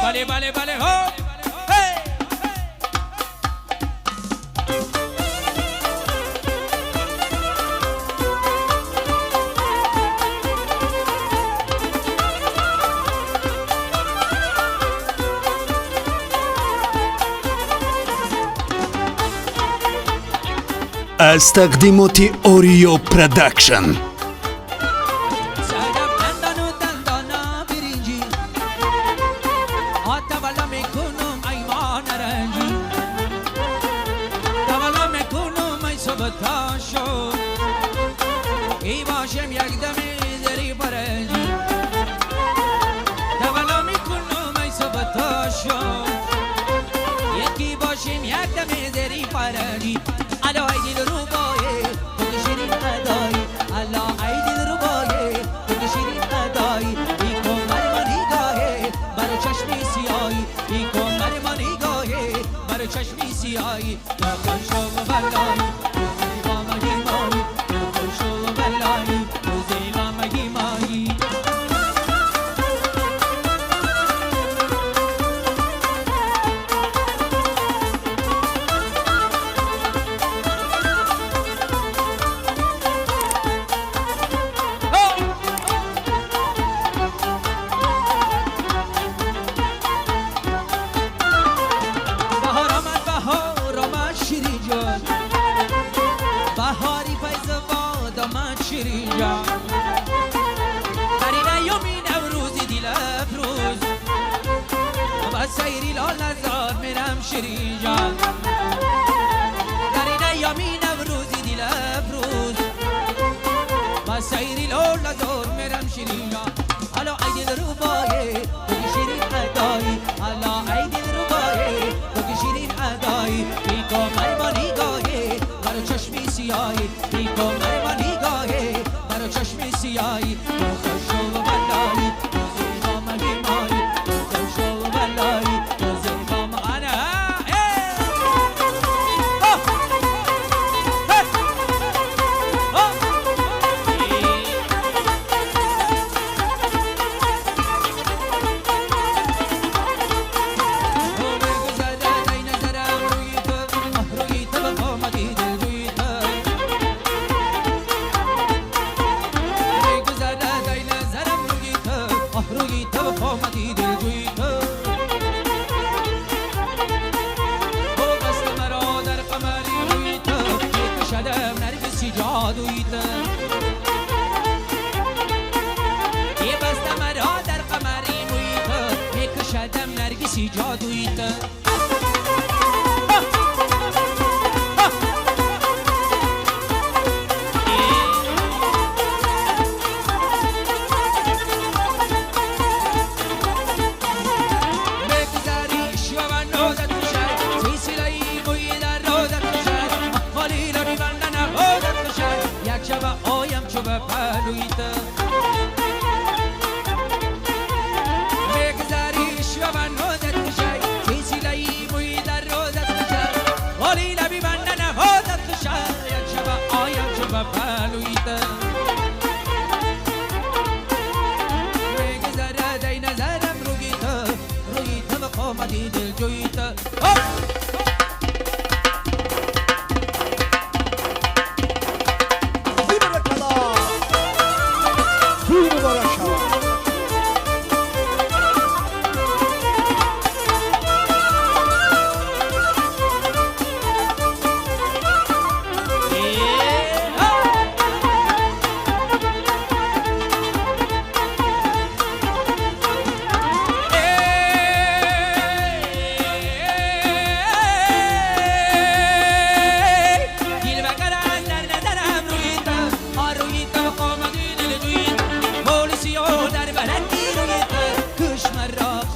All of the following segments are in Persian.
بله بله بله ها از تقدیمات اوريو برودكشن. یکی باشیم یک دم زری فرنگی الا ای دل رو بایه تو شیرین ادایی الا ای دل رو بایه تو شیرین ادایی ای کمر ما نگاهه بر چشمی سیایی ای کمر ما نگاهه بر چشمی سیایی تو خوش و بلایی تو زیبا مگی مایی تو خوش و بلایی تو زیبا مگی مایی بهاری فیض بادام شیرین جان قرینه یومی نوروزی دیل افروز با سیری لال نزار میرم شیرین جان قرینه یومی نوروزی دیل افروز با سیری لال نزار میرم شیرین جان حالا ای دل رو بایه تو شیرین ادایی حالا ای دل رو بایه تو شیرین ادایی ای کمر با نگاهی برو چشمی سیایی ای کمر با نگاهی برو چشمی سیایی تو خوش و بلایی تو زیبا مگی مایی تو خوش و بلایی تو زیبا مانا شدم نرگسی جادویت بگذاری شیوان نوزت کشد سیسیلایی بوی در روزت کشد خالی لاری بندن حوزت کشد یک شب آیم چو به پلویت شیوان نوزت کشد سیسیلایی بوی در روزت کشد خالی لبی بندن حوزت کشد یک شب آیم چو به پلویت بگذرد ای نظرم روی تو و قامتی دل جویت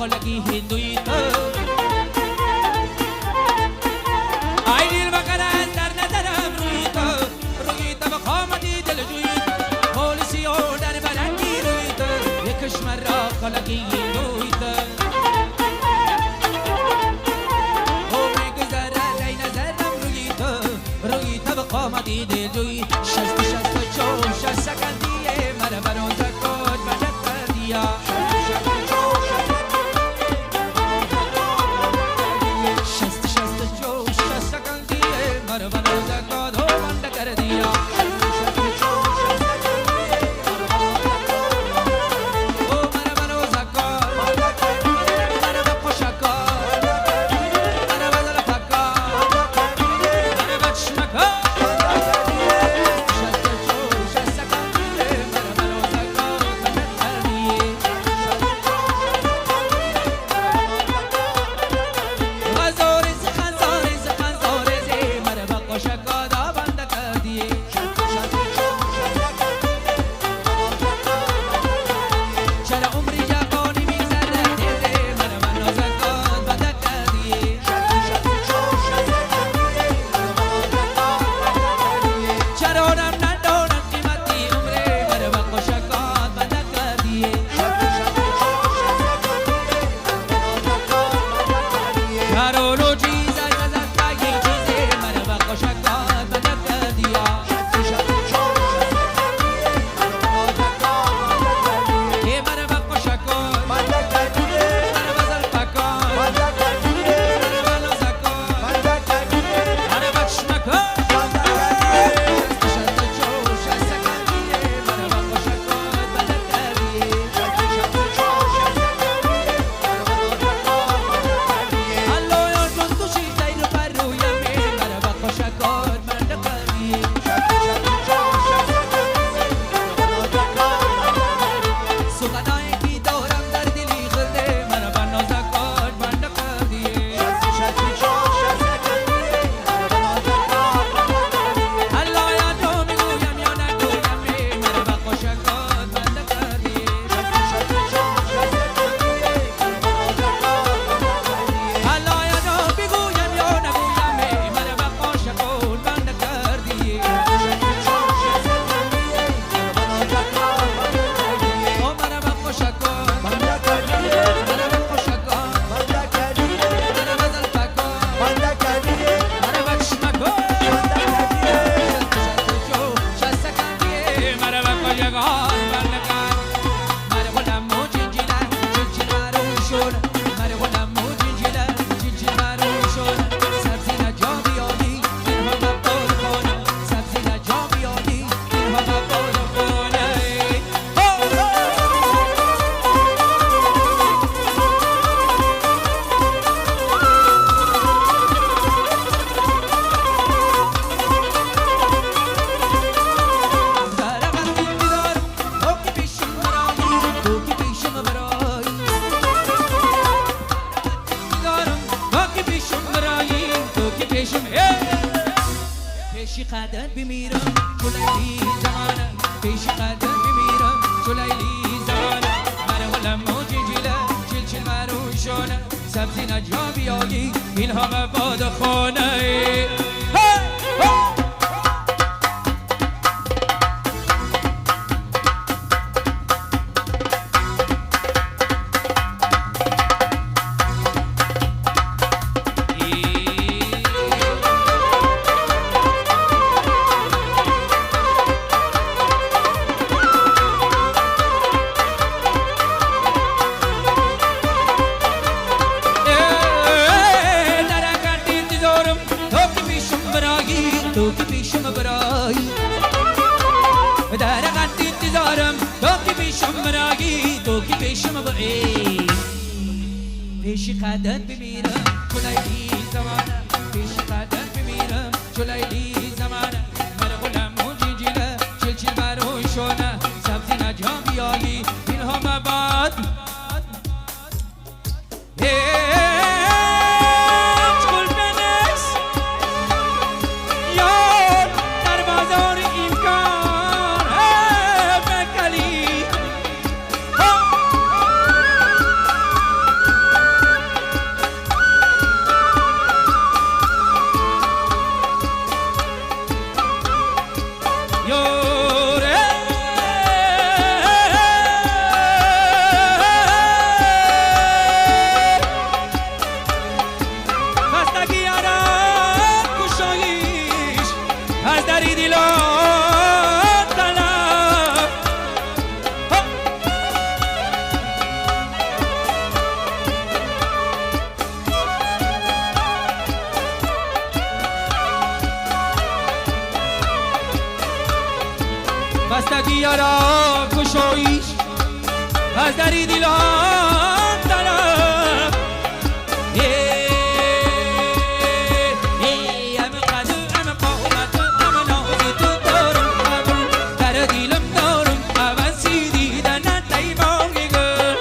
خلقی هندویت ای دل بقرن در نظرم رویت و قامتی دل جویت پولیسی و در بلندی رویت یک کشمر را خلقی هندویت او میگذرد ای نظرم رویت و قامتی دل جویت شست چون شست سکندیه مرا برون زکات و جت بردیا درونو چیز از یک چیزی من با خوشکار من کردیا یه من با خوشکار من کردیه من با زلفکار من کردیه من با نازکار من کردیه من با چشمکار پیشی قدر بمیرم تو لیلی زمانه پیشی قدر بمیرم تو لیلی زمانه من ولم موجی جیله چل چل مروشونه سبزی نجا بیایی این همه باد خونه تو که پیشم برایی در قد انتظارم تو که پیشم برایی تو که پیشم برایی پیشی قدر بمیرم تو لیلی زمانه پیشی قدر بمیرم تو لیلی زمانه من غلام موجی جیله چل چل بروی شونه سبزی نجام بیایی این همه باد بستگی را کشایش از دری دیلان طلب ام قدر ام قامت ام نازی تو دارم قبول در دیلم دارم عوضی دیدن تیمانی گل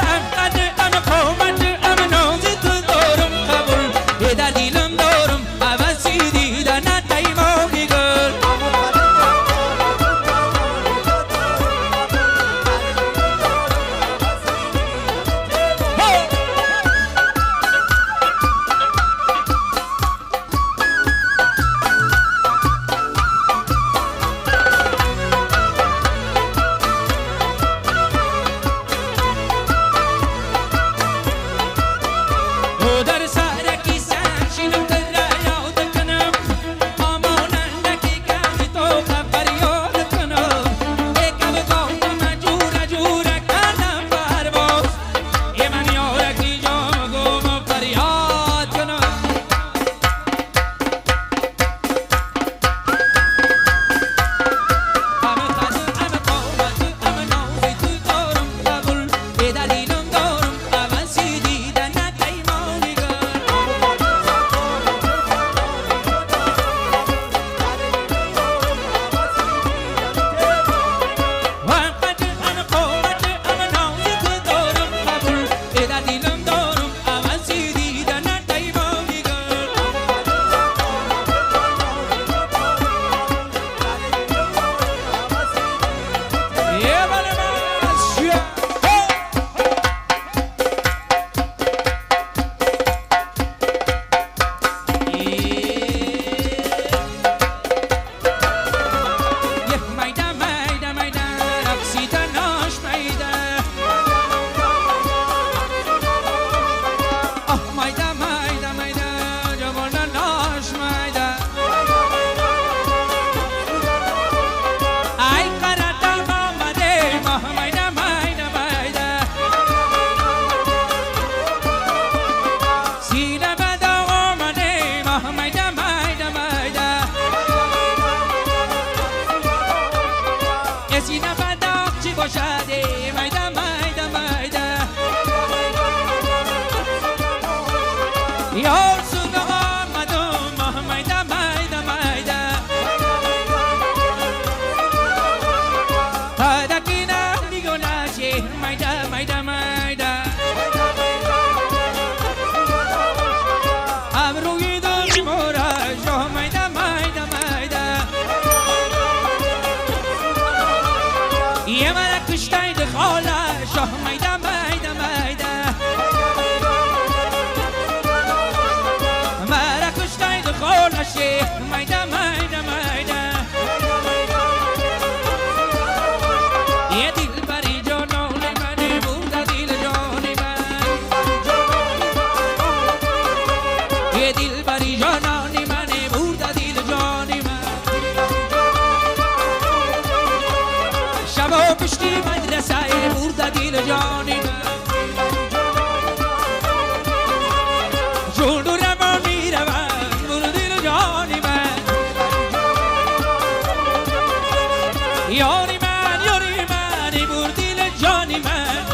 ام قدر ام قامت ام نازی تو دارم قبول در دیلم دارم عوضی دیدن پشتی مدرسه برده دل جانی من جون و روا میروند برده دل جانی من یاری من برده دل جانی من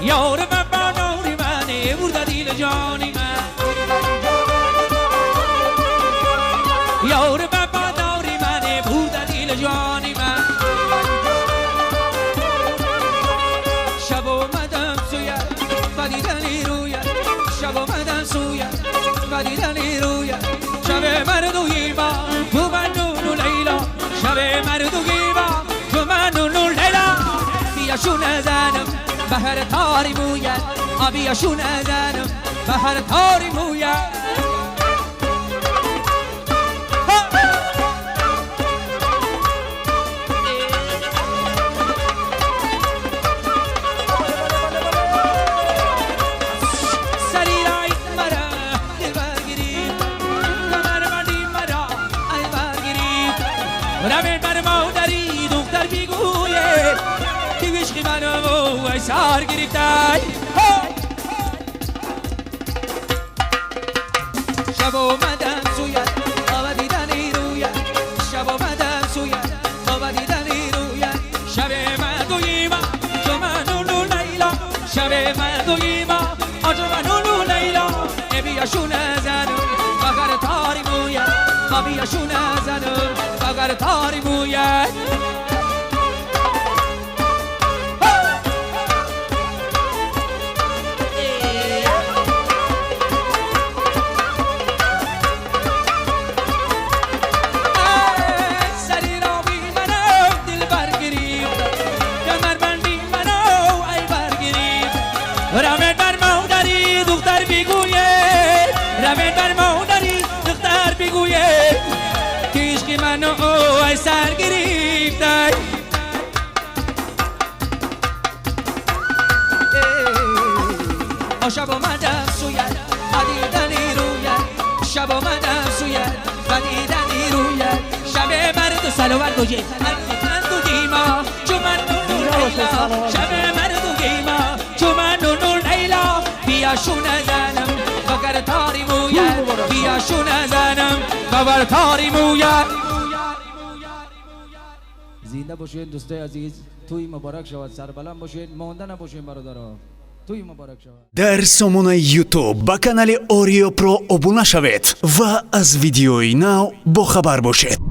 یار من بانوری من برده دل جانی من یار من بانوری من برده دل جانی من شب آمدم سویت و دیدنی رویت شب آمدم سویت و دیدنی رویت شب مردوی ما تو منون و لیلا شب مردوی ما تو منون و لیلا بیاشون زنم بهر تاری مویت بیاشون زنم بهر تاری مویت رمین بر مادری دختر بیگویه که عشق منو و سر گرفتای شب آمدم سویت و دیدنی رویت شب آمدم سویت و دیدنی رویت شب مردوی ما تو منون و لیلا شب مردوی ما تو منون و لیلا بیاشون زنم مگر تاری مویت بیاشون زنم مگر تاری مویت سری را بی منو دل برگریفت کمر بندی منو ای برگریفت رمین بر مادری دختر بیگوید رمین بر مادری دختر بیگوید که عشق منو ای سر گرفته شب آمدم سویت و دیدنی رویت شب آمدم سویت و دیدنی رویت شب مرد و سلوت گوشه مرد و گیما چو من نون لیلا شب مرد و گیما چو من نون لیلا بیاشون زنم وگر تاری مویت بیاشون زنم وگر تاری مویت زنده باشید دوستای عزیز توی مبارک شود سربلند باشید مانده نباشید برادرها توی مبارک شود дар сомонаи ютуб ба канали Oreo Pro обуна шавед ва аз видеои нав бохабар бошед.